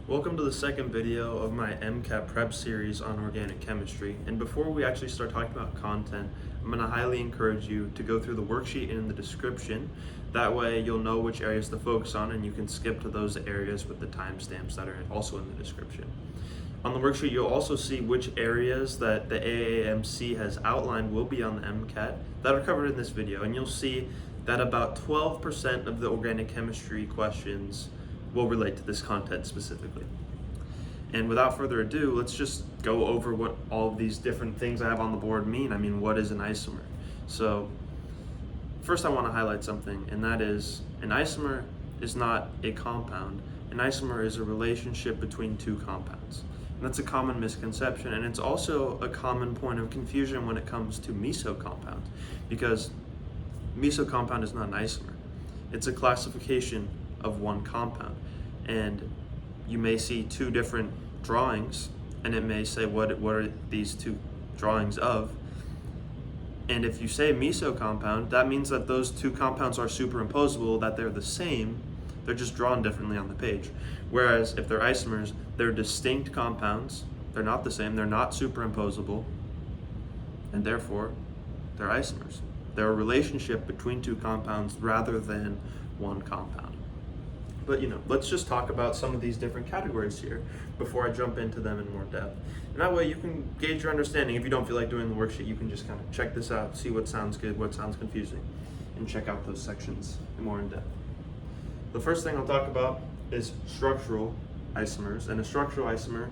Welcome to the second video of my MCAT prep series on organic chemistry. And before we actually start talking about content, I'm going to highly encourage you to go through the worksheet in the description. That way you'll know which areas to focus on and you can skip to those areas with the timestamps that are also in the description. On the worksheet, you'll also see which areas that the AAMC has outlined will be on the MCAT that are covered in this video. And you'll see that about 12% of the organic chemistry questions will relate to this content specifically. And without further ado, let's just go over what all of these different things I have on the board mean. I mean, what is an isomer? So first I want to highlight something, and that is an isomer is not a compound. An isomer is a relationship between two compounds. And that's a common misconception, and it's also a common point of confusion when it comes to meso compounds, because meso compound is not an isomer. It's a classification of one compound, and you may see two different drawings and it may say what are these two drawings of, and if you say meso compound, that means that those two compounds are superimposable, that they're the same, they're just drawn differently on the page. Whereas if they're isomers, they're distinct compounds, they're not the same, they're not superimposable, and therefore they're isomers. They're a relationship between two compounds rather than one compound. But let's just talk about some of these different categories here before I jump into them in more depth. And that way you can gauge your understanding. If you don't feel like doing the worksheet, you can just kind of check this out, see what sounds good, what sounds confusing, and check out those sections more in depth. The first thing I'll talk about is structural isomers. And a structural isomer,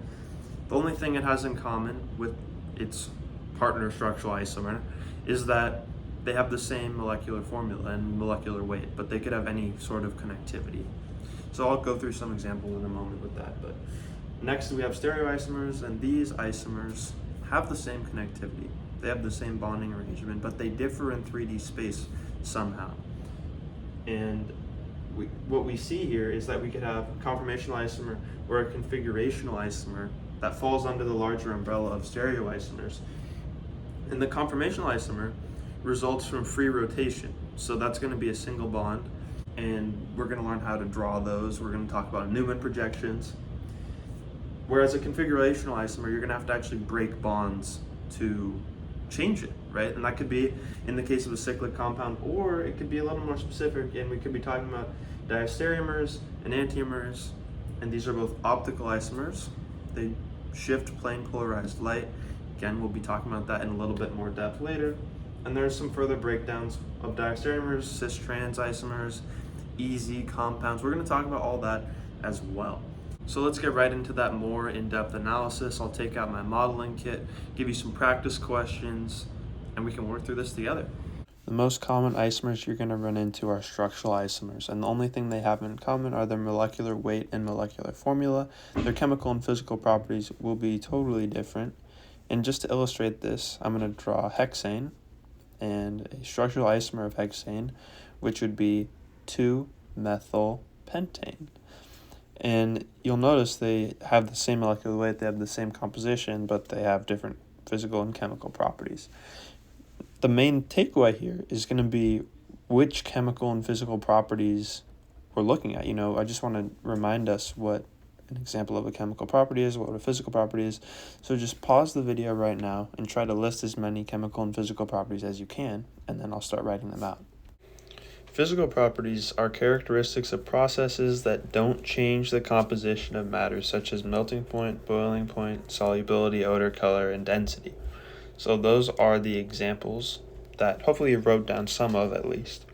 the only thing it has in common with its partner structural isomer is that they have the same molecular formula and molecular weight, but they could have any sort of connectivity. So I'll go through some examples in a moment with that. But next we have stereoisomers, and these isomers have the same connectivity. They have the same bonding arrangement, but they differ in 3D space somehow. And what we see here is that we could have a conformational isomer or a configurational isomer that falls under the larger umbrella of stereoisomers. And the conformational isomer results from free rotation. So that's going to be a single bond, and we're going to learn how to draw those. We're going to talk about Newman projections. Whereas a configurational isomer, you're going to have to actually break bonds to change it, right? And that could be in the case of a cyclic compound, or it could be a little more specific, and we could be talking about Diastereomers, Enantiomers, and these are both optical isomers. They shift plane polarized light. Again, we'll be talking about that in a little bit more depth later. And there's some further breakdowns of diastereomers, cis-trans isomers, EZ compounds. We're going to talk about all that as well. So let's get right into that more in-depth analysis. I'll take out my modeling kit, give you some practice questions, and we can work through this together. The most common isomers you're going to run into are structural isomers, and the only thing they have in common are their molecular weight and molecular formula. Their chemical and physical properties will be totally different. And just to illustrate this, I'm going to draw hexane and a structural isomer of hexane, which would be 2-methylpentane. And you'll notice they have the same molecular weight, they have the same composition, but they have different physical and chemical properties. The main takeaway here is going to be which chemical and physical properties we're looking at. I just want to remind us what an example of a chemical property is, what a physical property is. So just pause the video right now and try to list as many chemical and physical properties as you can, and then I'll start writing them out. Physical properties are characteristics of processes that don't change the composition of matter, such as melting point, boiling point, solubility, odor, color, and density. So those are the examples that hopefully you wrote down some of at least.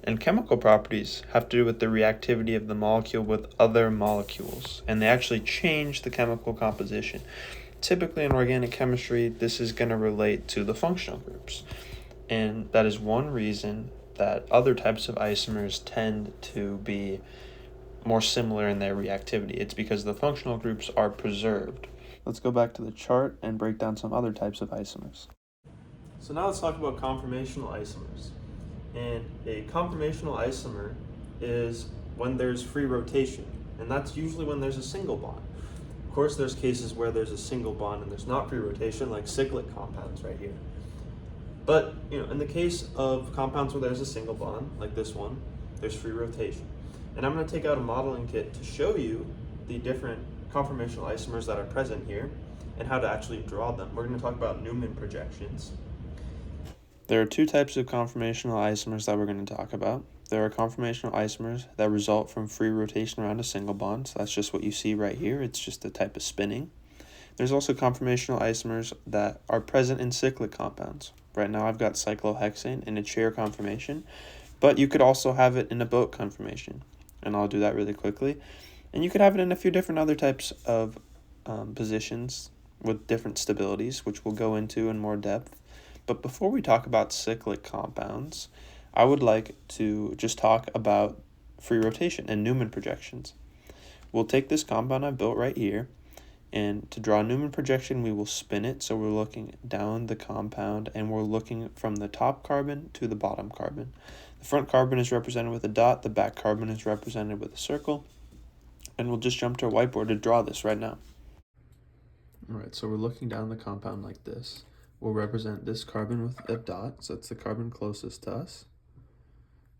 And chemical properties have to do with the reactivity of the molecule with other molecules, and they actually change the chemical composition. Typically in organic chemistry, this is going to relate to the functional groups, and that is one reason that other types of isomers tend to be more similar in their reactivity. It's because the functional groups are preserved. Let's go back to the chart and break down some other types of isomers. So now let's talk about conformational isomers. And a conformational isomer is when there's free rotation, and that's usually when there's a single bond. Of course, there's cases where there's a single bond and there's not free rotation, like cyclic compounds right here. But in the case of compounds where there's a single bond, like this one, there's free rotation. And I'm going to take out a modeling kit to show you the different conformational isomers that are present here and how to actually draw them. We're going to talk about Newman projections. There are two types of conformational isomers that we're going to talk about. There are conformational isomers that result from free rotation around a single bond, so that's just what you see right here. It's just a type of spinning. There's also conformational isomers that are present in cyclic compounds. Right now I've got cyclohexane in a chair conformation, but you could also have it in a boat conformation, and I'll do that really quickly. And you could have it in a few different other types of positions with different stabilities, which we'll go into in more depth. But before we talk about cyclic compounds, I would like to just talk about free rotation and Newman projections. We'll take this compound I've built right here, and to draw a Newman projection, we will spin it. So we're looking down the compound, and we're looking from the top carbon to the bottom carbon. The front carbon is represented with a dot, the back carbon is represented with a circle, and we'll just jump to our whiteboard to draw this right now. All right, so we're looking down the compound like this. We'll represent this carbon with a dot, so it's the carbon closest to us.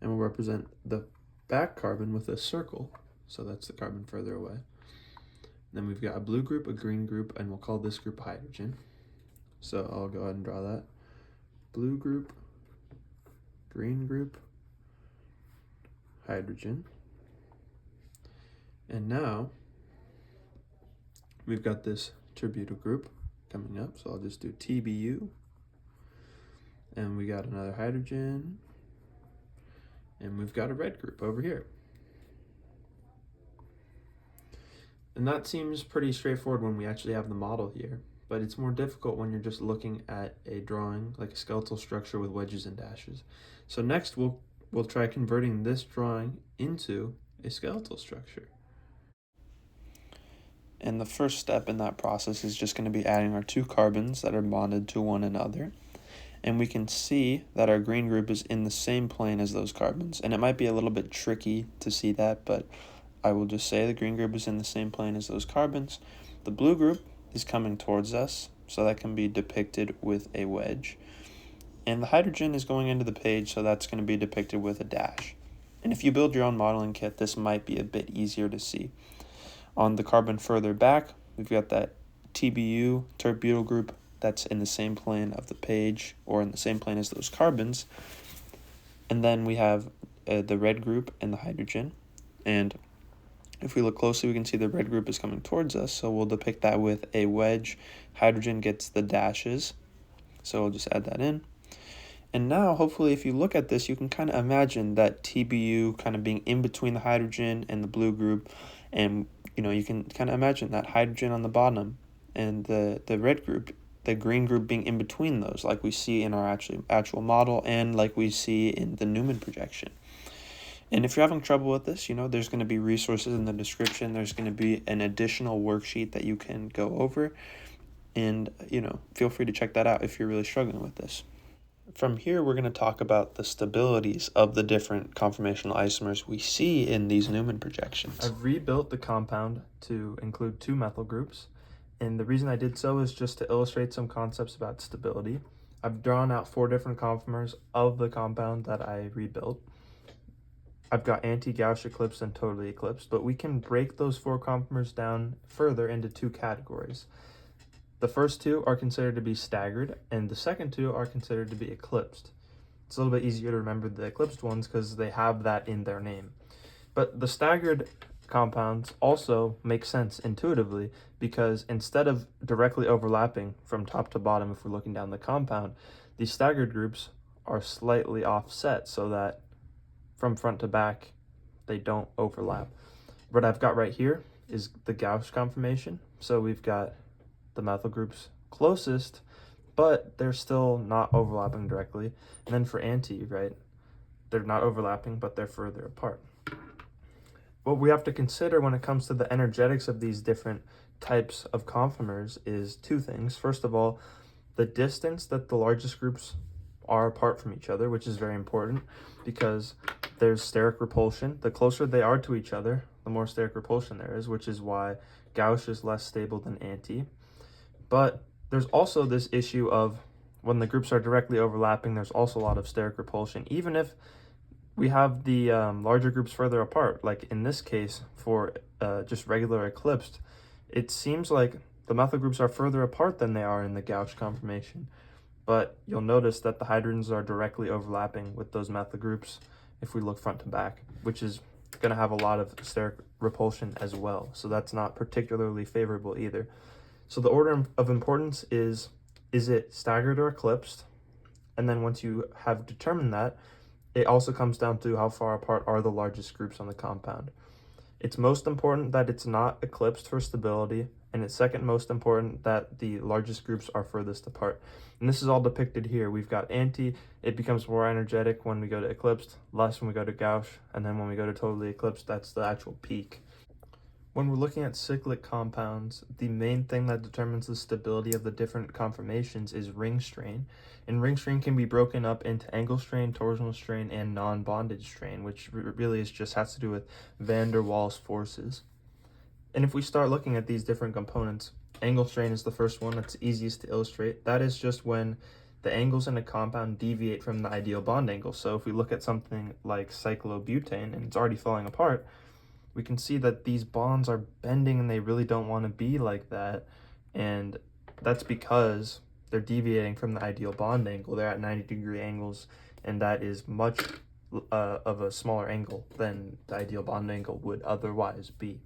And we'll represent the back carbon with a circle, so that's the carbon further away. Then we've got a blue group, a green group, and we'll call this group hydrogen. So I'll go ahead and draw that. Blue group, green group, hydrogen. And now we've got this terbutyl group coming up, so I'll just do TBU. And we got another hydrogen. And we've got a red group over here. And that seems pretty straightforward when we actually have the model here, but it's more difficult when you're just looking at a drawing, like a skeletal structure with wedges and dashes. So next we'll try converting this drawing into a skeletal structure. And the first step in that process is just going to be adding our two carbons that are bonded to one another. And we can see that our green group is in the same plane as those carbons. And it might be a little bit tricky to see that, but I will just say the green group is in the same plane as those carbons. The blue group is coming towards us, so that can be depicted with a wedge. And the hydrogen is going into the page, so that's going to be depicted with a dash. And if you build your own modeling kit, this might be a bit easier to see. On the carbon further back, we've got that TBU, terbutyl group, that's in the same plane of the page, or in the same plane as those carbons. And then we have the red group and the hydrogen. And if we look closely, we can see the red group is coming towards us, so we'll depict that with a wedge. Hydrogen gets the dashes, so we'll just add that in. And now, hopefully, if you look at this, you can kind of imagine that TBU kind of being in between the hydrogen and the blue group, and you can kind of imagine that hydrogen on the bottom and the red group, the green group being in between those, like we see in our actual model and like we see in the Newman projection. And if you're having trouble with this, there's going to be resources in the description. There's going to be an additional worksheet that you can go over. And, feel free to check that out if you're really struggling with this. From here, we're going to talk about the stabilities of the different conformational isomers we see in these Newman projections. I've rebuilt the compound to include two methyl groups. And the reason I did so is just to illustrate some concepts about stability. I've drawn out 4 different conformers of the compound that I rebuilt. I've got anti-Gauss eclipsed and totally eclipsed, but we can break those 4 conformers down further into 2 categories. The first 2 are considered to be staggered, and the second 2 are considered to be eclipsed. It's a little bit easier to remember the eclipsed ones because they have that in their name. But the staggered compounds also make sense intuitively because instead of directly overlapping from top to bottom if we're looking down the compound, these staggered groups are slightly offset so that from front to back, they don't overlap. What I've got right here is the Gauss conformation. So we've got the methyl groups closest, but they're still not overlapping directly. And then for anti, right, they're not overlapping, but they're further apart. What we have to consider when it comes to the energetics of these different types of conformers is 2 things. First of all, the distance that the largest groups are apart from each other, which is very important because there's steric repulsion. The closer they are to each other, the more steric repulsion there is, which is why Gauss is less stable than anti. But there's also this issue of when the groups are directly overlapping, there's also a lot of steric repulsion. Even if we have the larger groups further apart. Like in this case, for just regular eclipsed, it seems like the methyl groups are further apart than they are in the Gauss conformation. But you'll notice that the hydrogens are directly overlapping with those methyl groups if we look front to back, which is going to have a lot of steric repulsion as well. So that's not particularly favorable either. So the order of importance is it staggered or eclipsed? And then once you have determined that, it also comes down to how far apart are the largest groups on the compound. It's most important that it's not eclipsed for stability, and it's second most important that the largest groups are furthest apart. And this is all depicted here. We've got anti, it becomes more energetic when we go to eclipsed, less when we go to Gauss, and then when we go to totally eclipsed, that's the actual peak. When we're looking at cyclic compounds, the main thing that determines the stability of the different conformations is ring strain. And ring strain can be broken up into angle strain, torsional strain, and non-bonded strain, which really has to do with van der Waals forces. And if we start looking at these different components, angle strain is the first one that's easiest to illustrate. That is just when the angles in a compound deviate from the ideal bond angle. So if we look at something like cyclobutane and it's already falling apart, we can see that these bonds are bending and they really don't want to be like that. And that's because they're deviating from the ideal bond angle. They're at 90-degree angles, and that is much of a smaller angle than the ideal bond angle would otherwise be.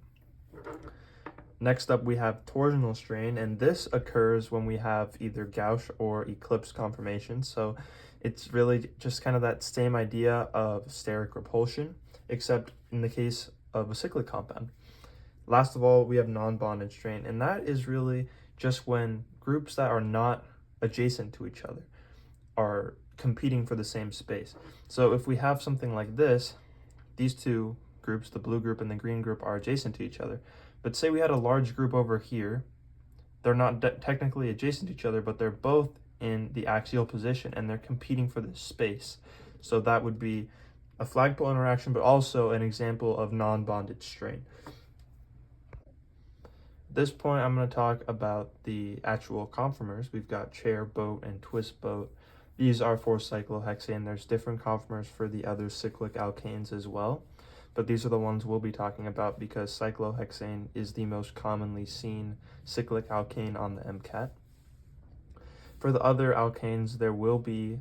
Next up, we have torsional strain, and this occurs when we have either Gauss or eclipse conformations. So it's really just kind of that same idea of steric repulsion, except in the case of a cyclic compound. Last of all, we have non-bonded strain, and that is really just when groups that are not adjacent to each other are competing for the same space. So if we have something like this, these two groups, the blue group and the green group, are adjacent to each other. But say we had a large group over here, they're not technically adjacent to each other, but they're both in the axial position and they're competing for this space. So that would be a flagpole interaction, but also an example of non-bonded strain. At this point, I'm going to talk about the actual conformers. We've got chair, boat, and twist boat. These are for cyclohexane. There's different conformers for the other cyclic alkanes as well, but these are the ones we'll be talking about because cyclohexane is the most commonly seen cyclic alkane on the MCAT. For the other alkanes, there will be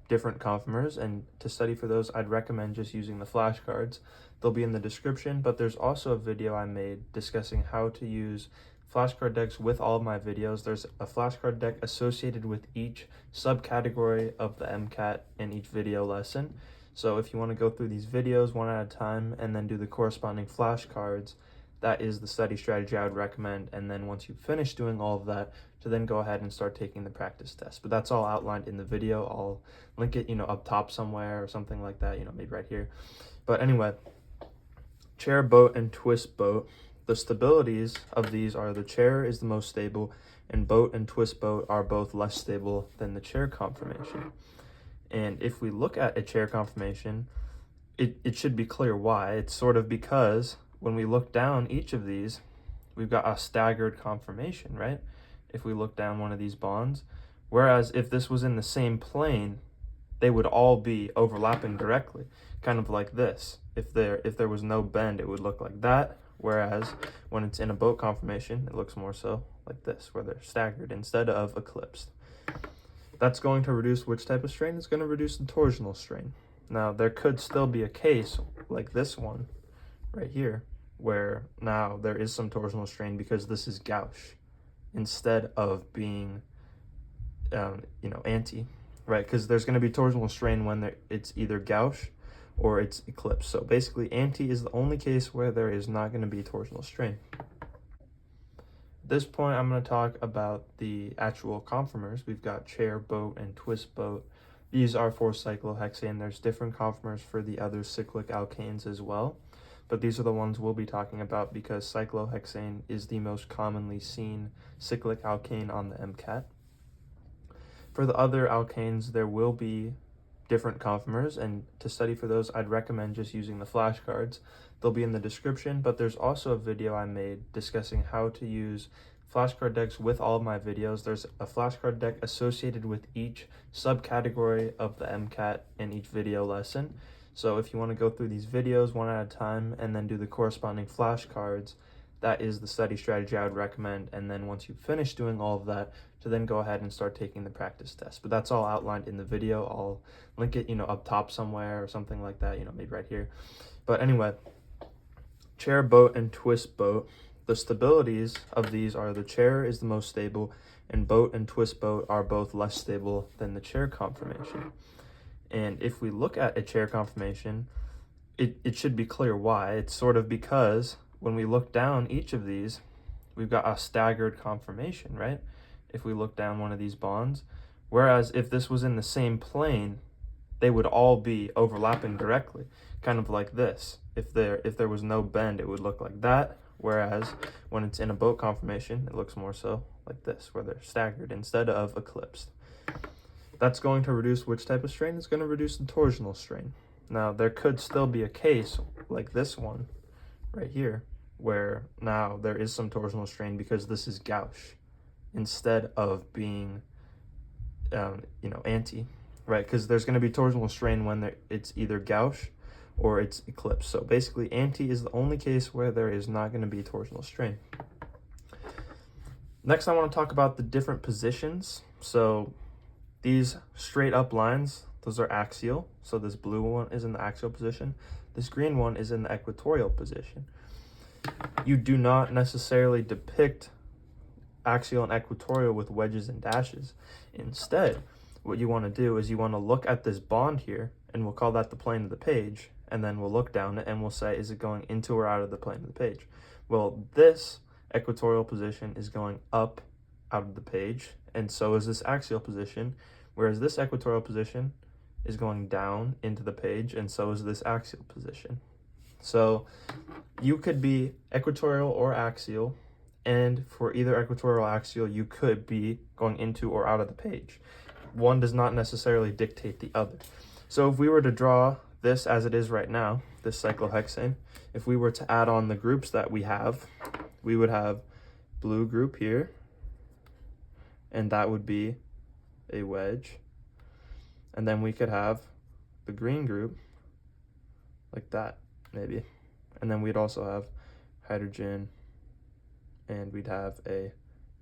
different conformers, and to study for those, I'd recommend just using the flashcards. They'll be in the description, but there's also a video I made discussing how to use flashcard decks with all of my videos. There's a flashcard deck associated with each subcategory of the MCAT in each video lesson. So if you want to go through these videos one at a time and then do the corresponding flashcards, that is the study strategy I would recommend. And then once you finish doing all of that, to then go ahead and start taking the practice test. But that's all outlined in the video. I'll link it, up top somewhere or something like that, maybe right here. But anyway, chair, boat, and twist boat. The stabilities of these are the chair is the most stable, and boat and twist boat are both less stable than the chair conformation. And if we look at a chair conformation, it should be clear why. It's sort of because when we look down each of these, we've got a staggered conformation, right? If we look down one of these bonds, whereas if this was in the same plane, they would all be overlapping directly, kind of like this. If there was no bend, it would look like that, whereas when it's in a boat conformation, it looks more so like this, where they're staggered instead of eclipsed. That's going to reduce which type of strain? It's going to reduce the torsional strain. Now, there could still be a case like this one right here, where now there is some torsional strain because this is Gauss instead of being, anti, right? Because there's going to be torsional strain when it's either Gauss or it's eclipsed. So basically, anti is the only case where there is not going to be torsional strain. At this point, I'm going to talk about the actual conformers. We've got chair, boat, and twist boat. These are for cyclohexane. There's different conformers for the other cyclic alkanes as well, but these are the ones we'll be talking about because cyclohexane is the most commonly seen cyclic alkane on the MCAT. For the other alkanes, there will be different conformers, and to study for those, I'd recommend just using the flashcards. They'll be in the description, but there's also a video I made discussing how to use flashcard decks with all of my videos. There's a flashcard deck associated with each subcategory of the MCAT in each video lesson. So if you want to go through these videos one at a time and then do the corresponding flashcards, that is the study strategy I would recommend. And then once you finish doing all of that, to then go ahead and start taking the practice test. But that's all outlined in the video. I'll link it, up top somewhere or something like that, maybe right here. But anyway, chair boat and twist boat. The stabilities of these are the chair is the most stable, and boat and twist boat are both less stable than the chair conformation. And if we look at a chair conformation, it should be clear why. It's sort of because when we look down each of these, we've got a staggered conformation, right? If we look down one of these bonds, whereas if this was in the same plane, they would all be overlapping directly, kind of like this. If there was no bend, it would look like that, whereas when it's in a boat conformation, it looks more so like this, where they're staggered instead of eclipsed. That's going to reduce which type of strain? It's going to reduce the torsional strain. Now, there could still be a case like this one right here, where now there is some torsional strain because this is gauche instead of being, anti, right? Because there's going to be torsional strain when it's either gauche or it's eclipsed. So basically, anti is the only case where there is not going to be torsional strain. Next, I want to talk about the different positions. So these straight up lines, those are axial. So this blue one is in the axial position. This green one is in the equatorial position. You do not necessarily depict axial and equatorial with wedges and dashes. Instead, what you want to do is you want to look at this bond here, and we'll call that the plane of the page, and then we'll look down it and we'll say, is it going into or out of the plane of the page? Well, this equatorial position is going up out of the page, and so is this axial position, whereas this equatorial position is going down into the page, and so is this axial position. So you could be equatorial or axial, and for either equatorial or axial, you could be going into or out of the page. One does not necessarily dictate the other. So if we were to draw this as it is right now, this cyclohexane, if we were to add on the groups that we have, we would have blue group here, and that would be a wedge. And then we could have the green group like that, maybe. And then we'd also have hydrogen, and we'd have a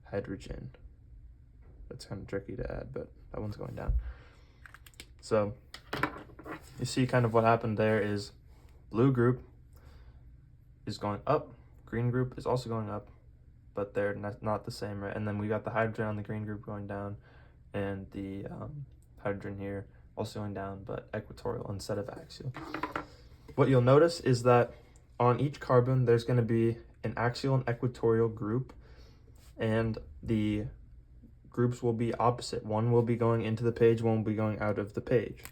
hydrogen. That's kind of tricky to add, but that one's going down. So you see kind of what happened there is blue group is going up, green group is also going up, but they're not the same, right? And then we got the hydrogen on the green group going down, and the hydrogen here also going down, but equatorial instead of axial. What you'll notice is that on each carbon, there's going to be an axial and equatorial group, and the groups will be opposite. One will be going into the page, one will be going out of the page.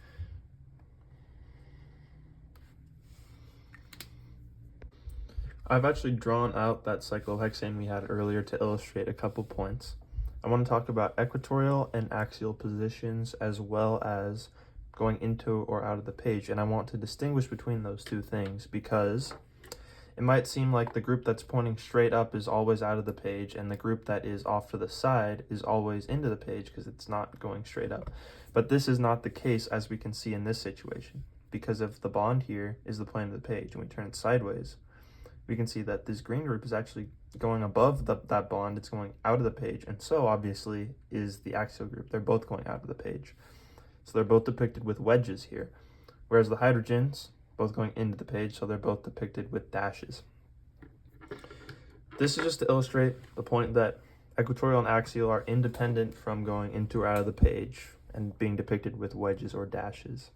I've actually drawn out that cyclohexane we had earlier to illustrate a couple points. I want to talk about equatorial and axial positions as well as going into or out of the page, and I want to distinguish between those two things because it might seem like the group that's pointing straight up is always out of the page, and the group that is off to the side is always into the page because it's not going straight up. But this is not the case, as we can see in this situation, because if the bond here is the plane of the page and we turn it sideways, we can see that this green group is actually going above that bond, it's going out of the page, and so obviously is the axial group. They're both going out of the page. So they're both depicted with wedges here, whereas the hydrogens, both going into the page, so they're both depicted with dashes. This is just to illustrate the point that equatorial and axial are independent from going into or out of the page and being depicted with wedges or dashes.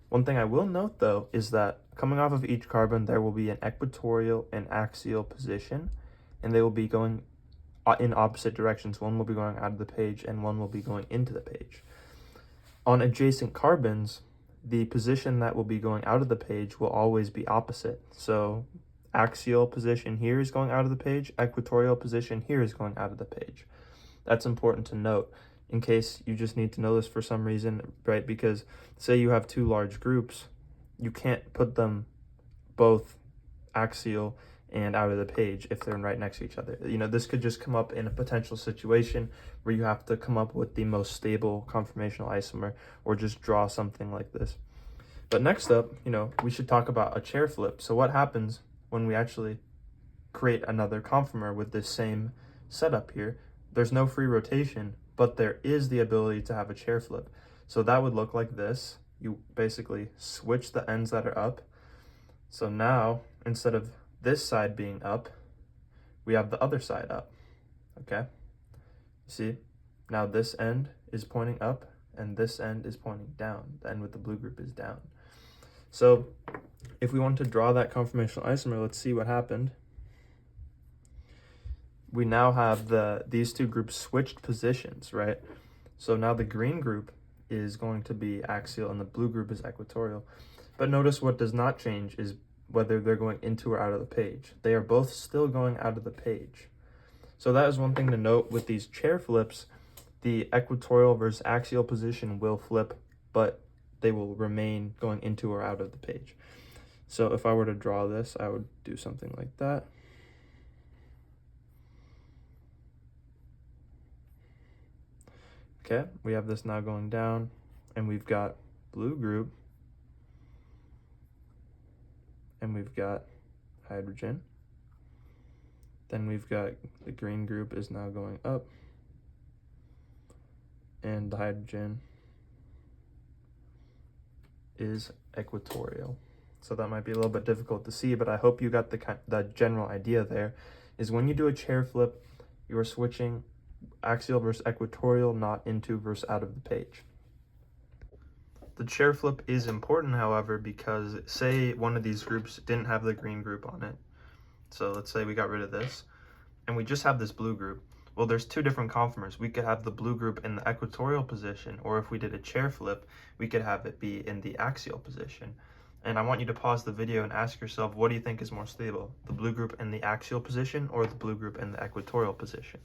One thing I will note, though, is that coming off of each carbon, there will be an equatorial and axial position, and they will be going in opposite directions. One will be going out of the page, and one will be going into the page. On adjacent carbons, the position that will be going out of the page will always be opposite. So axial position here is going out of the page, equatorial position here is going out of the page. That's important to note in case you just need to know this for some reason, right? Because say you have two large groups, you can't put them both axial and out of the page if they're right next to each other. This could just come up in a potential situation where you have to come up with the most stable conformational isomer or just draw something like this. But next up, we should talk about a chair flip. So what happens when we actually create another conformer with this same setup here? There's no free rotation, but there is the ability to have a chair flip. So that would look like this. You basically switch the ends that are up. So now, instead of this side being up, we have the other side up, okay? See, now this end is pointing up and this end is pointing down. The end with the blue group is down. So if we want to draw that conformational isomer, let's see what happened. We now have these two groups switched positions, right? So now the green group is going to be axial and the blue group is equatorial. But notice what does not change is whether they're going into or out of the page. They are both still going out of the page. So that is one thing to note with these chair flips. The equatorial versus axial position will flip, but they will remain going into or out of the page. So if I were to draw this, I would do something like that. Okay, we have this now going down, and we've got blue group, and we've got hydrogen. Then we've got the green group is now going up, and the hydrogen is equatorial. So that might be a little bit difficult to see, but I hope you got the general idea there, is when you do a chair flip, you are switching axial versus equatorial, not into versus out of the page. The chair flip is important, however, because say one of these groups didn't have the green group on it. So let's say we got rid of this, and we just have this blue group. Well, there's two different conformers. We could have the blue group in the equatorial position, or if we did a chair flip, we could have it be in the axial position. And I want you to pause the video and ask yourself, what do you think is more stable? The blue group in the axial position or the blue group in the equatorial position?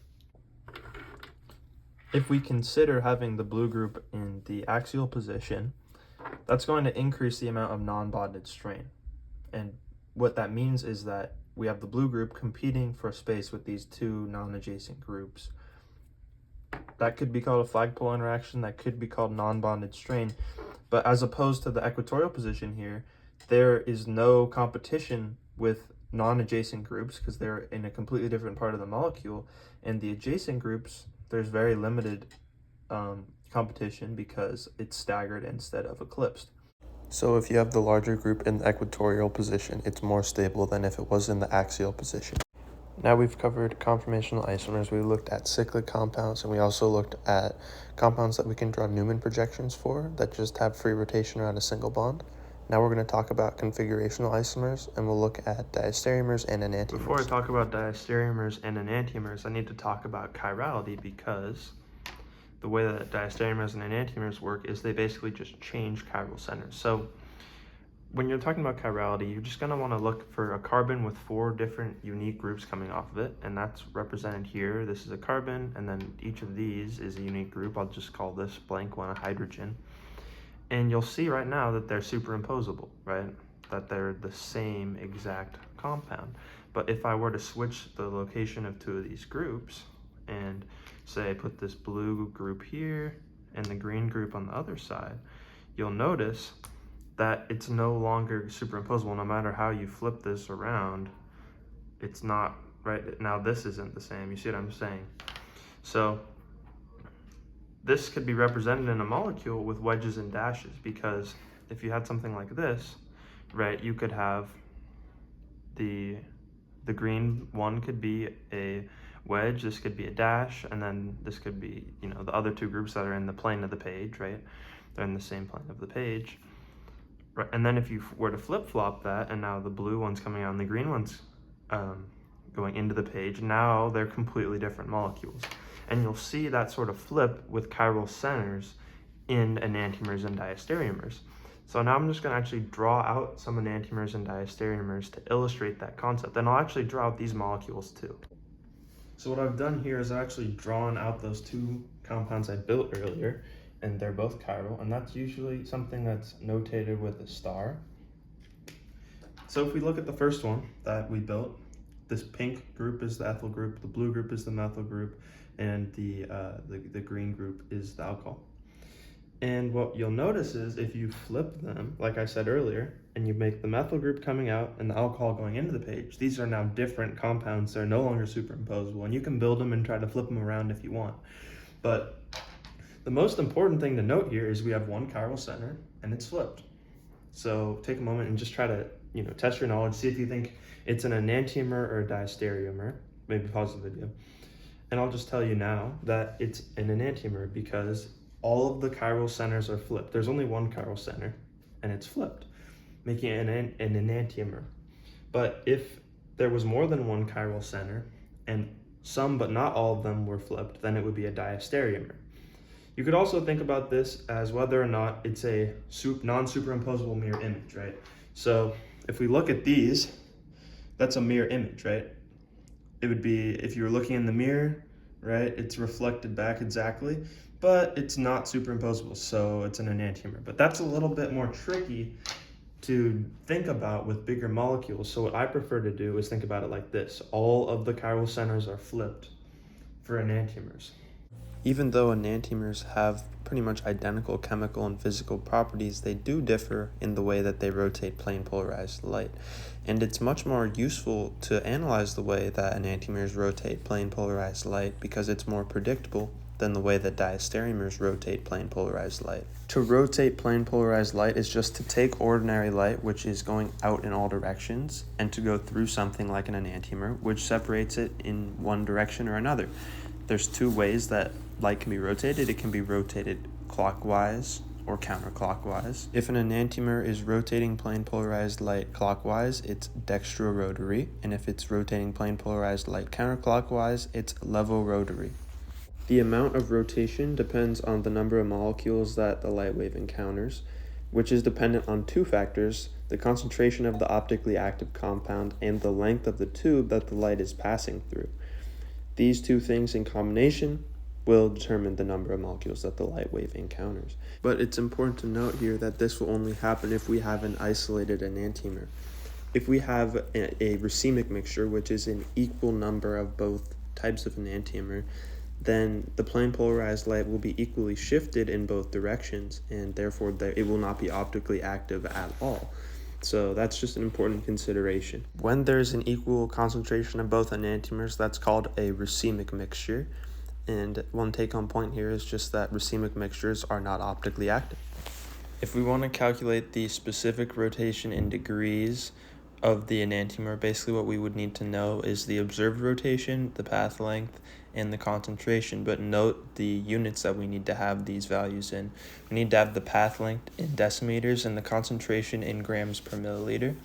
If we consider having the blue group in the axial position, that's going to increase the amount of non-bonded strain. And what that means is that we have the blue group competing for space with these two non-adjacent groups. That could be called a flagpole interaction, that could be called non-bonded strain. But as opposed to the equatorial position here, there is no competition with non-adjacent groups because they're in a completely different part of the molecule. And the adjacent groups, there's very limited competition because it's staggered instead of eclipsed. So if you have the larger group in the equatorial position, it's more stable than if it was in the axial position. Now we've covered conformational isomers. We looked at cyclic compounds, and we also looked at compounds that we can draw Newman projections for that just have free rotation around a single bond. Now we're going to talk about configurational isomers, and we'll look at diastereomers and enantiomers. Before I talk about diastereomers and enantiomers, I need to talk about chirality, because the way that diastereomers and enantiomers work is they basically just change chiral centers. So when you're talking about chirality, you're just going to want to look for a carbon with 4 different unique groups coming off of it, and that's represented here. This is a carbon, and then each of these is a unique group. I'll just call this blank one a hydrogen. And you'll see right now that they're superimposable, right? That they're the same exact compound. But if I were to switch the location of 2 of these groups, and say I put this blue group here and the green group on the other side, you'll notice that it's no longer superimposable. No matter how you flip this around, it's not, right? Now this isn't the same. You see what I'm saying? So this could be represented in a molecule with wedges and dashes, because if you had something like this, right, you could have the green one could be a wedge, this could be a dash, and then this could be, the other 2 groups that are in the plane of the page, right? They're in the same plane of the page. Right, and then if you were to flip-flop that, and now the blue one's coming out and the green one's going into the page, now they're completely different molecules. And you'll see that sort of flip with chiral centers in enantiomers and diastereomers. So now I'm just going to actually draw out some enantiomers and diastereomers to illustrate that concept. And I'll actually draw out these molecules too. So what I've done here is I've actually drawn out those 2 compounds I built earlier, and they're both chiral, and that's usually something that's notated with a star. So if we look at the first one that we built, this pink group is the ethyl group, the blue group is the methyl group, and the green group is the alcohol. And what you'll notice is if you flip them, like I said earlier, and you make the methyl group coming out and the alcohol going into the page, these are now different compounds. They're no longer superimposable, and you can build them and try to flip them around if you want. But the most important thing to note here is we have one chiral center and it's flipped. So take a moment and just try to, test your knowledge, see if you think it's an enantiomer or a diastereomer. Maybe pause the video. And I'll just tell you now that it's an enantiomer because all of the chiral centers are flipped. There's only one chiral center and it's flipped, making it an enantiomer. But if there was more than one chiral center and some but not all of them were flipped, then it would be a diastereomer. You could also think about this as whether or not it's a non-superimposable mirror image, right? So if we look at these, that's a mirror image, right? It would be, if you were looking in the mirror, right, it's reflected back exactly, but it's not superimposable, so it's an enantiomer. But that's a little bit more tricky to think about with bigger molecules. So what I prefer to do is think about it like this. All of the chiral centers are flipped for enantiomers. Even though enantiomers have pretty much identical chemical and physical properties, they do differ in the way that they rotate plane polarized light. And it's much more useful to analyze the way that enantiomers rotate plane polarized light because it's more predictable than the way that diastereomers rotate plane polarized light. To rotate plane polarized light is just to take ordinary light, which is going out in all directions, and to go through something like an enantiomer, which separates it in one direction or another. There's two ways that light can be rotated. It can be rotated clockwise or counterclockwise. If an enantiomer is rotating plane polarized light clockwise, it's dextrorotary, and if it's rotating plane polarized light counterclockwise, it's levorotary. The amount of rotation depends on the number of molecules that the light wave encounters, which is dependent on two factors: the concentration of the optically active compound and the length of the tube that the light is passing through. These two things in combination will determine the number of molecules that the light wave encounters. But it's important to note here that this will only happen if we have an isolated enantiomer. If we have a racemic mixture, which is an equal number of both types of enantiomer, then the plane polarized light will be equally shifted in both directions, and therefore it will not be optically active at all. So that's just an important consideration. When there's an equal concentration of both enantiomers, that's called a racemic mixture. And one take-home point here is just that racemic mixtures are not optically active. If we want to calculate the specific rotation in degrees of the enantiomer, basically what we would need to know is the observed rotation, the path length, and the concentration. But note the units that we need to have these values in. We need to have the path length in decimeters and the concentration in grams per milliliter.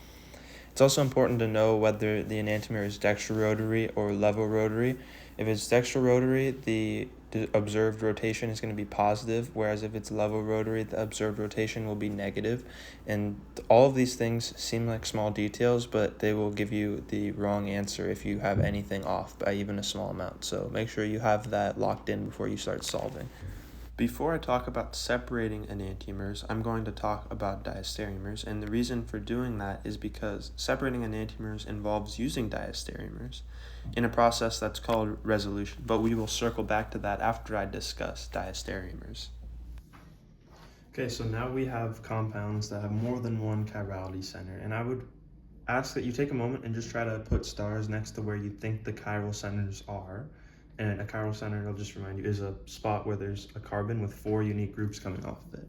It's also important to know whether the enantiomer is dextrorotary or levorotary. If it's dextrorotary, the observed rotation is going to be positive, whereas if it's levorotary, the observed rotation will be negative. And all of these things seem like small details, but they will give you the wrong answer if you have anything off by even a small amount. So make sure you have that locked in before you start solving. Before I talk about separating enantiomers, I'm going to talk about diastereomers, and the reason for doing that is because separating enantiomers involves using diastereomers in a process that's called resolution, but we will circle back to that after I discuss diastereomers. Okay, so now we have compounds that have more than one chirality center, and I would ask that you take a moment and just try to put stars next to where you think the chiral centers are. And a chiral center, I'll just remind you, is a spot where there's a carbon with 4 unique groups coming off of it.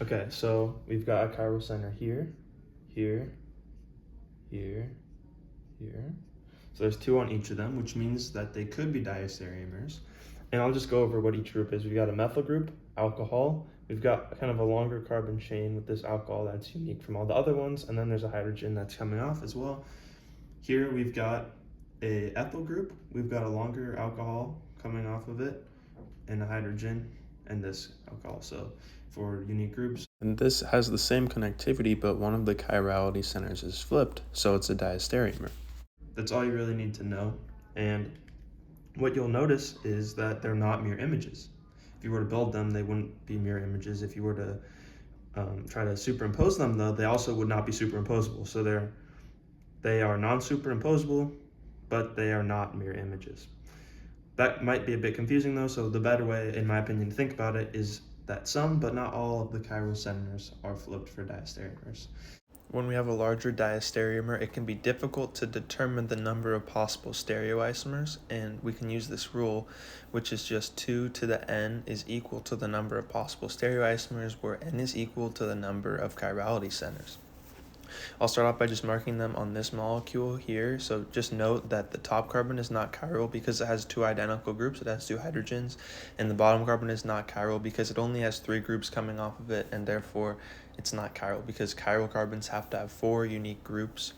Okay, so we've got a chiral center here, here, here, here. So there's 2 on each of them, which means that they could be diastereomers. And I'll just go over what each group is. We've got a methyl group, alcohol. We've got kind of a longer carbon chain with this alcohol that's unique from all the other ones. And then there's a hydrogen that's coming off as well. Here we've got a ethyl group. We've got a longer alcohol coming off of it, and a hydrogen, and this alcohol. So for unique groups. And this has the same connectivity, but one of the chirality centers is flipped, so it's a diastereomer. That's all you really need to know. And what you'll notice is that they're not mirror images. If you were to build them, they wouldn't be mirror images. If you were to try to superimpose them, though, they also would not be superimposable. So they are non-superimposable, but they are not mirror images. That might be a bit confusing though, so the better way, in my opinion, to think about it is that some but not all of the chiral centers are flipped for diastereomers. When we have a larger diastereomer, it can be difficult to determine the number of possible stereoisomers, and we can use this rule, which is just 2 to the n is equal to the number of possible stereoisomers, where n is equal to the number of chirality centers. I'll start off by just marking them on this molecule here. So just note that the top carbon is not chiral because it has 2 identical groups, it has 2 hydrogens, and the bottom carbon is not chiral because it only has 3 groups coming off of it, and therefore it's not chiral because chiral carbons have to have 4 unique groups.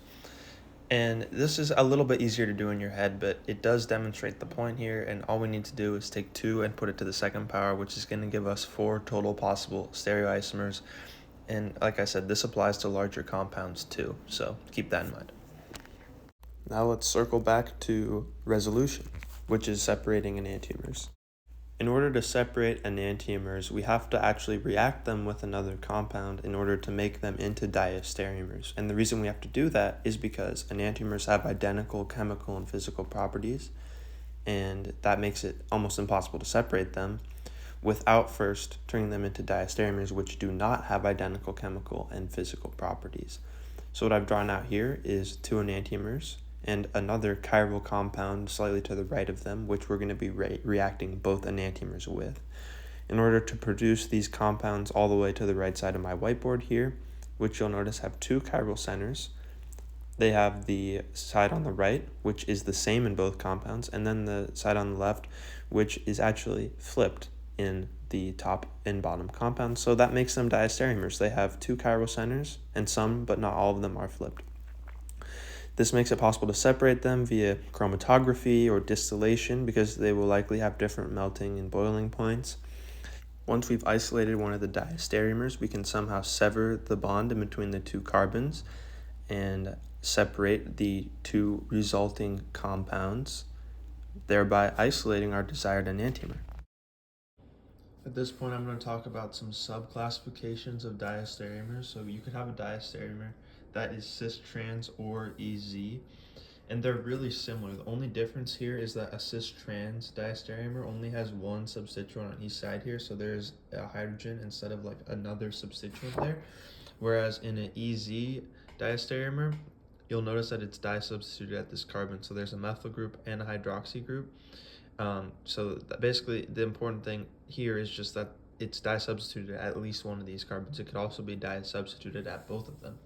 And this is a little bit easier to do in your head, but it does demonstrate the point here, and all we need to do is take 2 and put it to the second power, which is going to give us 4 total possible stereoisomers. And like I said, this applies to larger compounds too, so keep that in mind. Now let's circle back to resolution, which is separating enantiomers. In order to separate enantiomers, we have to actually react them with another compound in order to make them into diastereomers. And the reason we have to do that is because enantiomers have identical chemical and physical properties, and that makes it almost impossible to separate them without first turning them into diastereomers, which do not have identical chemical and physical properties. So what I've drawn out here is 2 enantiomers and another chiral compound slightly to the right of them, which we're going to be reacting both enantiomers with. In order to produce these compounds all the way to the right side of my whiteboard here, which you'll notice have 2 chiral centers, they have the side on the right, which is the same in both compounds, and then the side on the left, which is actually flipped in the top and bottom compounds, so that makes them diastereomers. They have 2 chiral centers, and some but not all of them are flipped. This makes it possible to separate them via chromatography or distillation because they will likely have different melting and boiling points. Once we've isolated one of the diastereomers, we can somehow sever the bond in between the 2 carbons and separate the 2 resulting compounds, thereby isolating our desired enantiomer. At this point, I'm going to talk about some subclassifications of diastereomers. So you could have a diastereomer that is cis-trans or EZ, and they're really similar. The only difference here is that a cis-trans diastereomer only has 1 substituent on each side here, so there's a hydrogen instead of like another substituent there. Whereas in an EZ diastereomer, you'll notice that it's disubstituted at this carbon, so there's a methyl group and a hydroxy group. So basically the important thing here is just that it's disubstituted at least one of these carbons. It could also be disubstituted at both of them.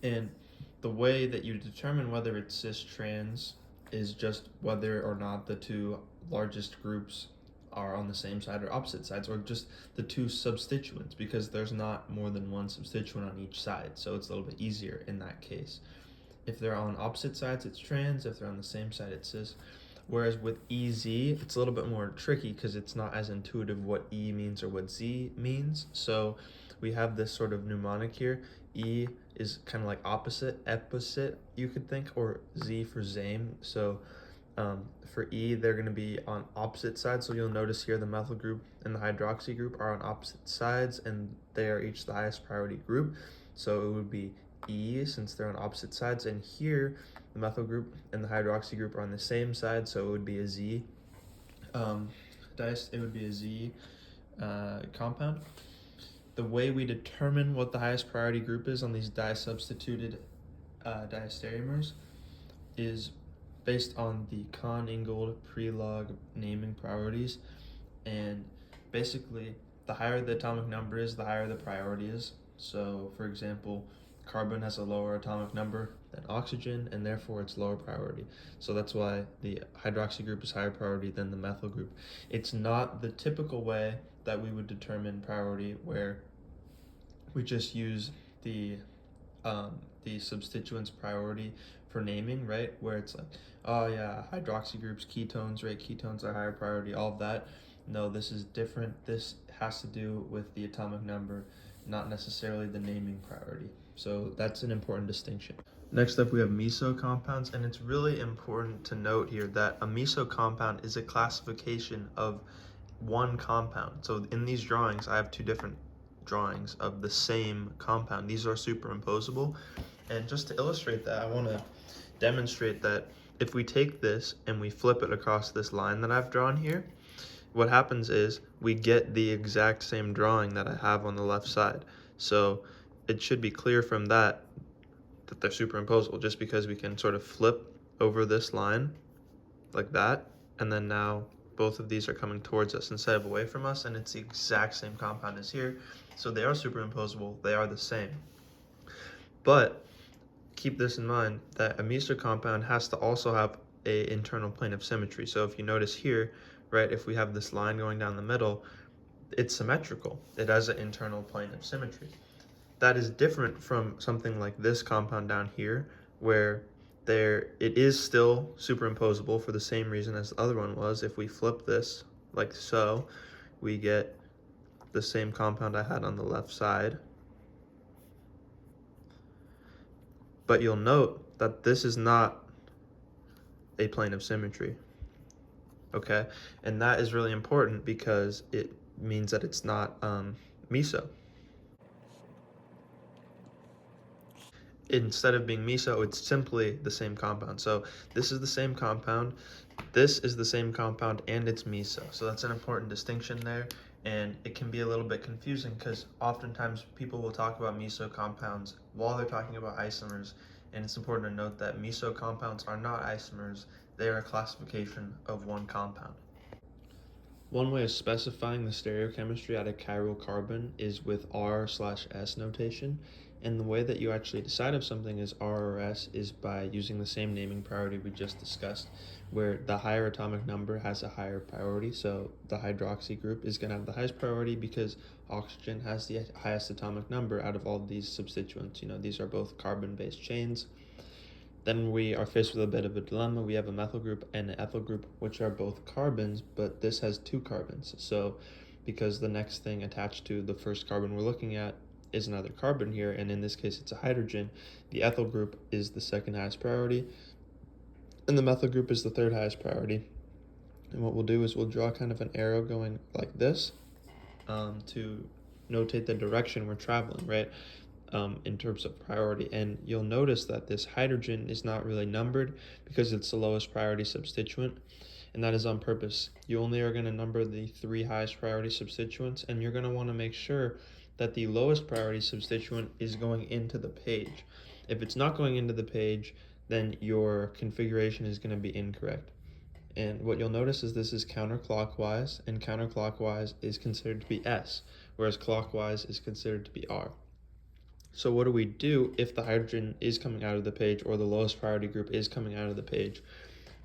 And the way that you determine whether it's cis-trans is just whether or not the 2 largest groups are on the same side or opposite sides, or just the 2 substituents, because there's not more than 1 substituent on each side, so it's a little bit easier in that case. If they're on opposite sides, it's trans. If they're on the same side, it's cis. Whereas with EZ, it's a little bit more tricky because it's not as intuitive what E means or what Z means. So we have this sort of mnemonic here. E is kind of like opposite, you could think, or Z for same. So for E, they're going to be on opposite sides. So you'll notice here the methyl group and the hydroxy group are on opposite sides, and they are each the highest priority group. So it would be E since they're on opposite sides, and here the methyl group and the hydroxy group are on the same side, so it would be a Z. It would be a Z compound. The way we determine what the highest priority group is on these disubstituted diastereomers is based on the Kahn-Ingold pre-log naming priorities, and basically the higher the atomic number is, the higher the priority is. So for example, carbon has a lower atomic number than oxygen, and therefore it's lower priority. So that's why the hydroxy group is higher priority than the methyl group. It's not the typical way that we would determine priority, where we just use the substituents priority for naming, right? Where it's like, oh yeah, hydroxy groups, ketones, right? Ketones are higher priority, all of that. No, this is different. This has to do with the atomic number, not necessarily the naming priority. So that's an important distinction. Next up, we have meso compounds, and it's really important to note here that a meso compound is a classification of one compound. So in these drawings, I have 2 different drawings of the same compound. These are superimposable, and just to illustrate that, I want to demonstrate that if we take this and we flip it across this line that I've drawn here, what happens is we get the exact same drawing that I have on the left side. So it should be clear from that they're superimposable, just because we can sort of flip over this line like that, and then now both of these are coming towards us instead of away from us, and it's the exact same compound as here. So they are superimposable, they are the same. But keep this in mind, that a Meso compound has to also have an internal plane of symmetry. So if you notice here, right, if we have this line going down the middle, it's symmetrical. It has an internal plane of symmetry. That is different from something like this compound down here, where it is still superimposable for the same reason as the other one was. If we flip this like so, we get the same compound I had on the left side. But you'll note that this is not a plane of symmetry, okay? And that is really important because it means that it's not Meso. Instead of being Meso, it's simply the same compound. So this is the same compound, this is the same compound, and it's Meso. So that's an important distinction there, and it can be a little bit confusing because oftentimes people will talk about Meso compounds while they're talking about isomers, and it's important to note that Meso compounds are not isomers, they are a classification of one compound. One way of specifying the stereochemistry at a chiral carbon is with R/S notation, and the way that you actually decide if something is R or S is by using the same naming priority we just discussed, where the higher atomic number has a higher priority. So the hydroxy group is going to have the highest priority because oxygen has the highest atomic number out of all of these substituents. These are both carbon-based chains. Then we are faced with a bit of a dilemma. We have a methyl group and an ethyl group, which are both carbons, but this has 2 carbons. So because the next thing attached to the first carbon we're looking at is another carbon here, and in this case it's a hydrogen, the ethyl group is the second highest priority, and the methyl group is the third highest priority. And what we'll do is we'll draw kind of an arrow going like this to notate the direction we're traveling, right? In terms of priority. And you'll notice that this hydrogen is not really numbered because it's the lowest priority substituent, and that is on purpose. You only are going to number the 3 highest priority substituents, and you're going to want to make sure that the lowest priority substituent is going into the page. If it's not going into the page, then your configuration is going to be incorrect. And what you'll notice is this is counterclockwise, and counterclockwise is considered to be S, whereas clockwise is considered to be R. So what do we do if the hydrogen is coming out of the page or the lowest priority group is coming out of the page?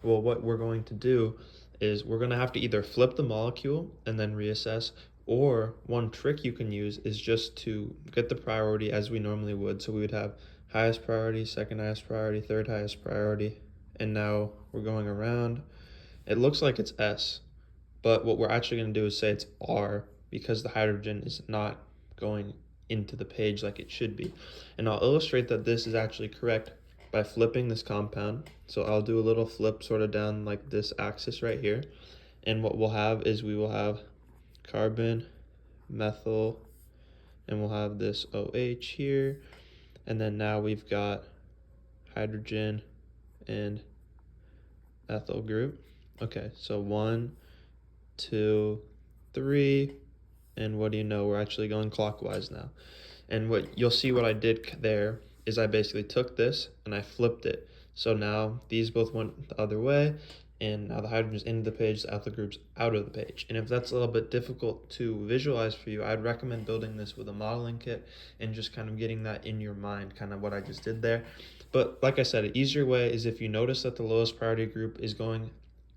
Well, what we're going to do is we're going to have to either flip the molecule and then reassess, or one trick you can use is just to get the priority as we normally would. So we would have highest priority, second highest priority, third highest priority, and now we're going around. It looks like it's S, but what we're actually going to do is say it's R because the hydrogen is not going into the page like it should be. And I'll illustrate that this is actually correct by flipping this compound. So I'll do a little flip sort of down like this axis right here, and what we'll have is we will have carbon, methyl, and we'll have this OH here, and then now we've got hydrogen and ethyl group. Okay, so 1, 2, 3, and what do you know, we're actually going clockwise now. And what you'll see what I did there is I basically took this and I flipped it. So now these both went the other way, and now the hydrogen's into the page, the ethyl group's out of the page. And if that's a little bit difficult to visualize for you, I'd recommend building this with a modeling kit and just kind of getting that in your mind, kind of what I just did there. But like I said, an easier way is if you notice that the lowest priority group is going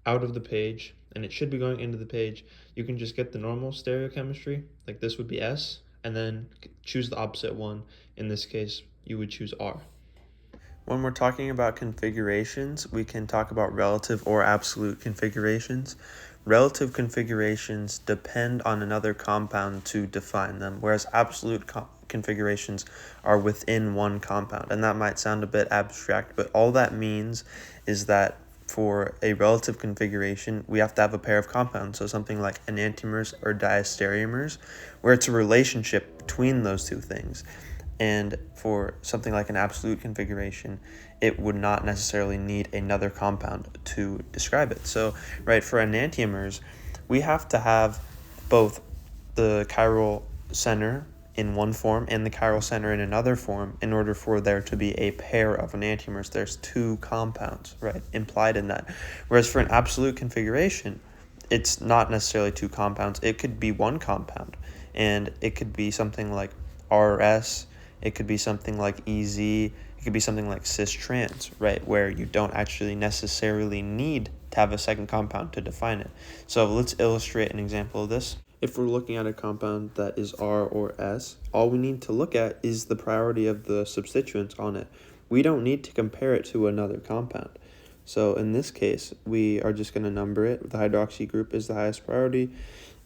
out of the page and it should be going into the page, you can just get the normal stereochemistry, like this would be S, and then choose the opposite one. In this case, you would choose R. When we're talking about configurations, we can talk about relative or absolute configurations. Relative configurations depend on another compound to define them, whereas absolute configurations are within one compound. And that might sound a bit abstract, but all that means is that for a relative configuration, we have to have a pair of compounds, so something like enantiomers or diastereomers, where it's a relationship between those two things. And for something like an absolute configuration, it would not necessarily need another compound to describe it. So, right, for enantiomers, we have to have both the chiral center in one form and the chiral center in another form in order for there to be a pair of enantiomers. There's two compounds, right, implied in that. Whereas for an absolute configuration, it's not necessarily two compounds. It could be one compound, and it could be something like RS, it could be something like EZ, it could be something like cis-trans, right, where you don't actually necessarily need to have a second compound to define it. So let's illustrate an example of this. If we're looking at a compound that is R or S, all we need to look at is the priority of the substituents on it. We don't need to compare it to another compound. So in this case, we are just going to number it. The hydroxy group is the highest priority,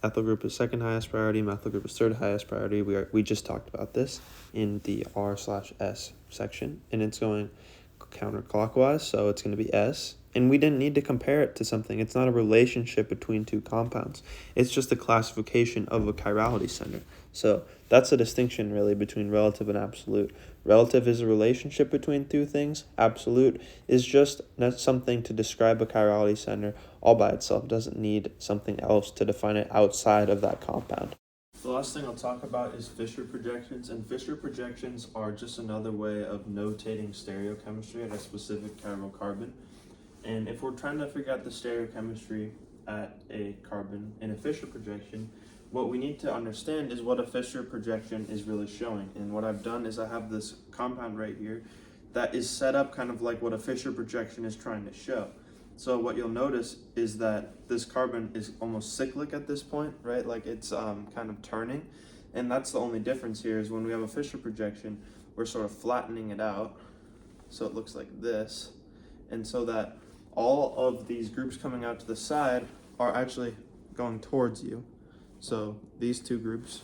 ethyl group is second highest priority, methyl group is third highest priority. We just talked about this in the R/S section, and it's going counterclockwise, so it's going to be S. And we didn't need to compare it to something. It's not a relationship between two compounds. It's just a classification of a chirality center. So that's a distinction really between relative and absolute. Relative is a relationship between two things. Absolute is just something to describe a chirality center all by itself. It doesn't need something else to define it outside of that compound. The last thing I'll talk about is Fischer projections, and Fischer projections are just another way of notating stereochemistry at a specific chiral carbon. And if we're trying to figure out the stereochemistry at a carbon in a Fischer projection, what we need to understand is what a Fischer projection is really showing. And what I've done is I have this compound right here that is set up kind of like what a Fischer projection is trying to show. So what you'll notice is that this carbon is almost cyclic at this point, right? Like it's kind of turning. And that's the only difference here is when we have a Fischer projection, we're sort of flattening it out. So it looks like this. And so that all of these groups coming out to the side are actually going towards you. So these two groups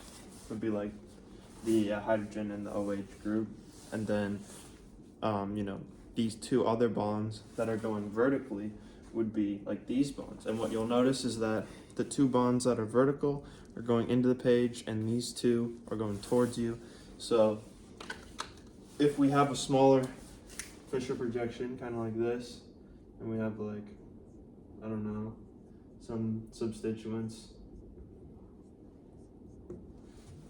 would be like the hydrogen and the OH group. And then, these two other bonds that are going vertically would be like these bonds. And what you'll notice is that the two bonds that are vertical are going into the page and these two are going towards you. So if we have a smaller Fischer projection, kind of like this, and we have like, I don't know, some substituents,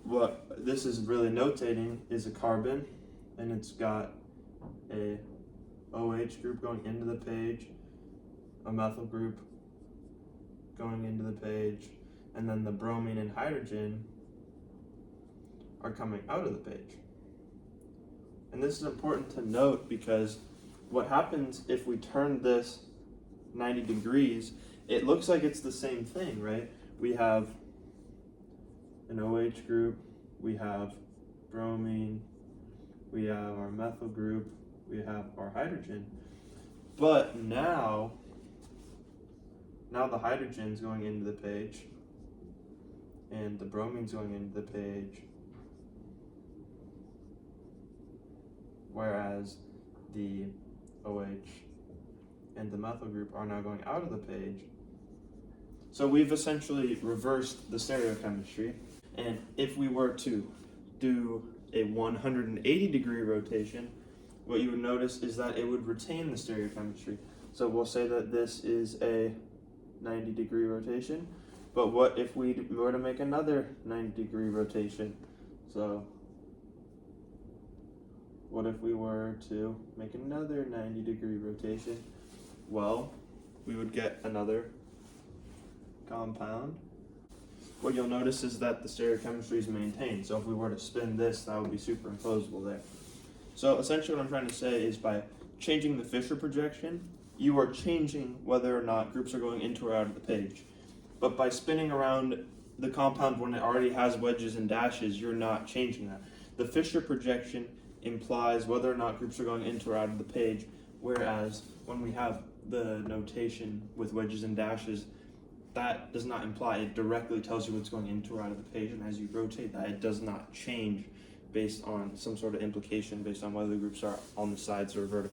what this is really notating is a carbon, and it's got a OH group going into the page, a methyl group going into the page, and then the bromine and hydrogen are coming out of the page. And this is important to note because what happens if we turn this 90 degrees, it looks like it's the same thing, right? We have an OH group, we have bromine, we have our methyl group, we have our hydrogen. But now the hydrogen's going into the page and the bromine's going into the page, whereas the OH and the methyl group are now going out of the page. So we've essentially reversed the stereochemistry. And if we were to do a 180 degree rotation, what you would notice is that it would retain the stereochemistry. So we'll say that this is a 90 degree rotation, but what if we were to make another 90 degree rotation? So what if we were to make another 90 degree rotation? Well, we would get another compound. What you'll notice is that the stereochemistry is maintained. So if we were to spin this, that would be superimposable there. So essentially what I'm trying to say is by changing the Fischer projection, you are changing whether or not groups are going into or out of the page. But by spinning around the compound when it already has wedges and dashes, you're not changing that. The Fischer projection implies whether or not groups are going into or out of the page, whereas when we have the notation with wedges and dashes, that does not imply. It directly tells you what's going into or out of the page, and as you rotate that, it does not change based on some sort of implication based on whether the groups are on the sides or vertical.